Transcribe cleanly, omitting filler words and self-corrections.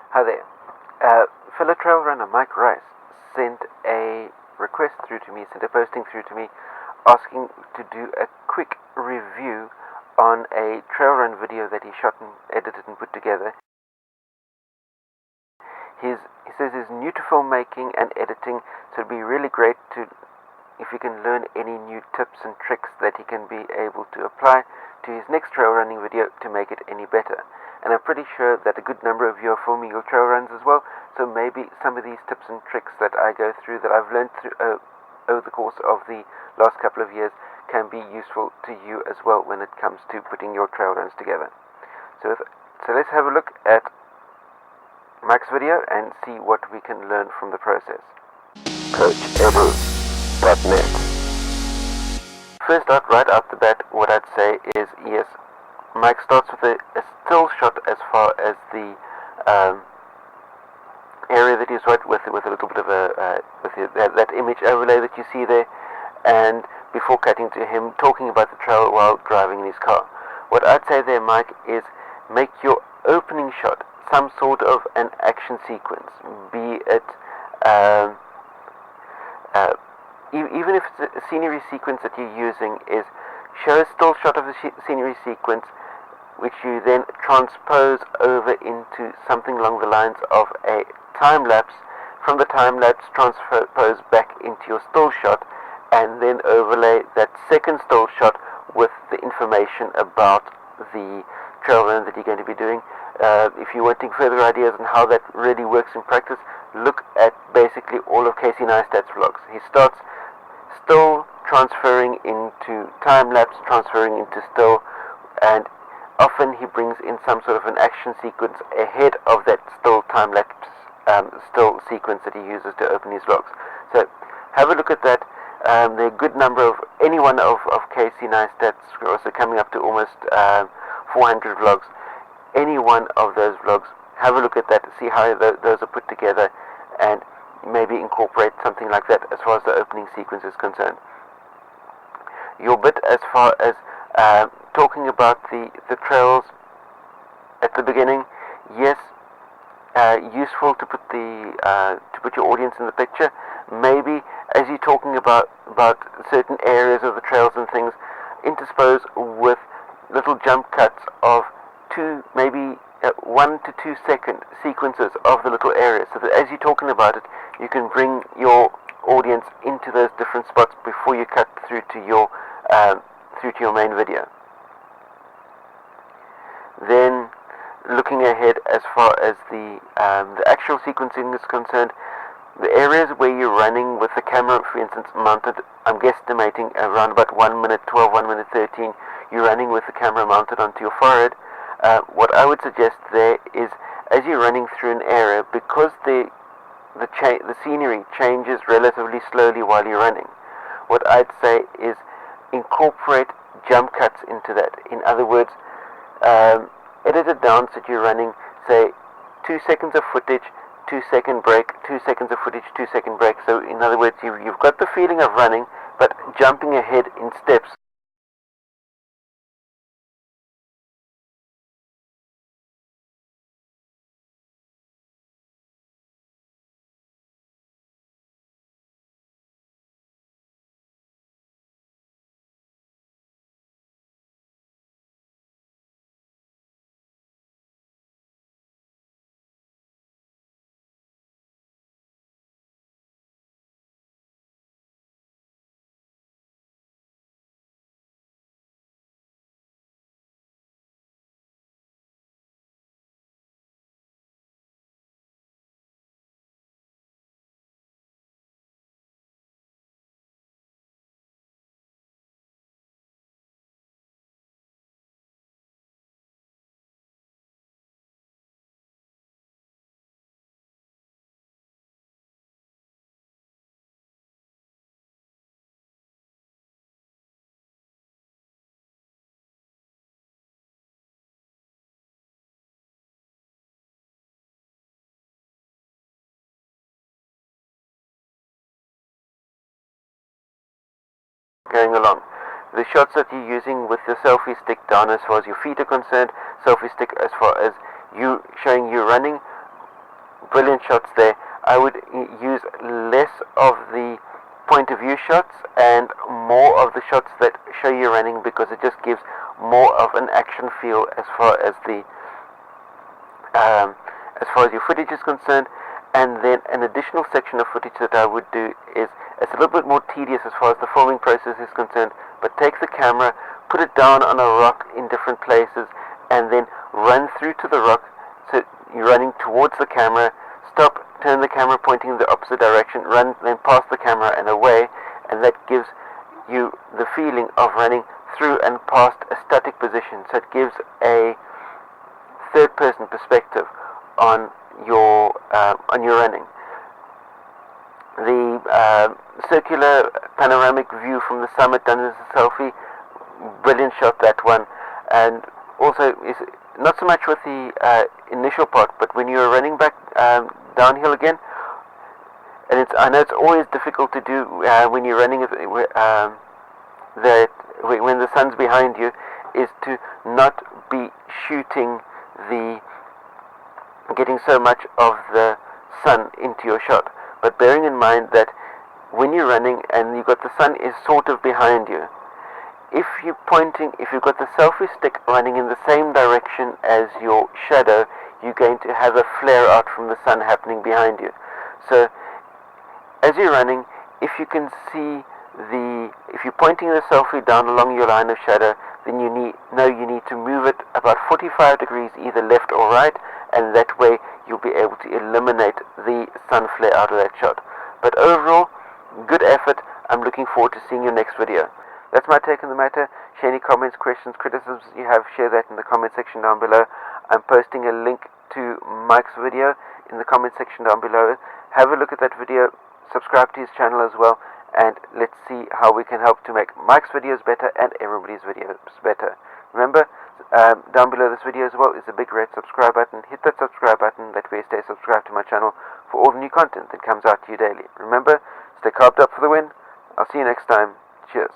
Hi there. Fellow trail runner Mike Rice sent a request through to me, sent a posting through to me, asking to do a quick review on a trail run video that he shot and edited and put together. He says he's new to filmmaking and editing, so it'd be really great if he can learn any new tips and tricks that he can be able to apply to his next trail running video to make it any better. And I'm pretty sure that a good number of you are filming your trail runs as well, so maybe some of these tips and tricks that I go through, that I've learned through over the course of the last couple of years, can be useful to you as well when it comes to putting your trail runs together. So let's have a look at Mike's video and see what we can learn from the process. CoachEdu.net. First out, right out the bat, what I'd say is, yes, Mike starts with a still shot as far as the area that he's right with a little bit of that image overlay that you see there, and before cutting to him talking about the trail while driving in his car. What I'd say there, Mike, is make your opening shot some sort of an action sequence, be it even if it's a scenery sequence that you're using, is show a still shot of the scenery sequence, which you then transpose over into something along the lines of a time lapse. From the time lapse, transpose back into your still shot, and then overlay that second still shot with the information about the trail run that you're going to be doing. If you're wanting further ideas on how that really works in practice, look at basically all of Casey Neistat's vlogs. He starts still, transferring into time-lapse, transferring into still, and often he brings in some sort of an action sequence ahead of that still time-lapse still sequence that he uses to open his vlogs. So have a look at that. There are a good number of any one of Casey Neistat's, also coming up to almost 400 vlogs. Any one of those vlogs, have a look at that, see how those are put together, and maybe incorporate something like that as far as the opening sequence is concerned. Your bit as far as talking about the trails at the beginning, yes, useful to put your audience in the picture. Maybe as you're talking about certain areas of the trails and things, interspose with little jump cuts of 1 to 2 second sequences of the little areas, so that as you're talking about it, you can bring your audience into those different spots before you cut through to your main video. Then, looking ahead as far as the actual sequencing is concerned, the areas where you're running with the camera, for instance, mounted, I'm guesstimating around about 1 minute 12, 1 minute 13, you're running with the camera mounted onto your forehead. What I would suggest there is, as you're running through an area, because the scenery changes relatively slowly while you're running, what I'd say is incorporate jump cuts into that. In other words, edit it down so that you're running, say, 2 seconds of footage, 2 second break, 2 seconds of footage, 2 second break. So in other words, you've got the feeling of running, but jumping ahead in steps. Going along. The shots that you're using with your selfie stick down as far as your feet are concerned, selfie stick as far as you showing you running, brilliant shots there. I would use less of the point of view shots and more of the shots that show you running, because it just gives more of an action feel as far as your footage is concerned. And then an additional section of footage that I would do is, it's a little bit more tedious as far as the filming process is concerned, but take the camera, put it down on a rock in different places, and then run through to the rock. So you're running towards the camera, stop, turn the camera pointing in the opposite direction, run then past the camera and away, and that gives you the feeling of running through and past a static position. So it gives a third-person perspective on your running. The circular panoramic view from the summit done as a selfie, brilliant shot, that one. And also is not so much with the initial part, but when you're running back downhill again, and I know it's always difficult to do when you're running when the sun's behind you, is to not be shooting getting so much of the sun into your shot, but bearing in mind that when you're running and you've got the sun is sort of behind you, if you've got the selfie stick running in the same direction as your shadow, you're going to have a flare out from the sun happening behind you. So as you're running, if you can see if you're pointing the selfie down along your line of shadow, then you need to move it about 45 degrees either left or right, and that way you'll be able to eliminate the sun flare out of that shot. But overall, good effort. I'm looking forward to seeing your next video. That's my take on the matter. Share any comments, questions, criticisms you have, share that in the comment section down below. I'm posting a link to Mike's video in the comment section down below. Have a look at that video, subscribe to his channel as well, and let's see how we can help to make Mike's videos better and everybody's videos better. Remember, down below this video as well is a big red subscribe button. Hit that subscribe button, that way you stay subscribed to my channel for all the new content that comes out to you daily. Remember, stay carved up for the win. I'll see you next time. Cheers.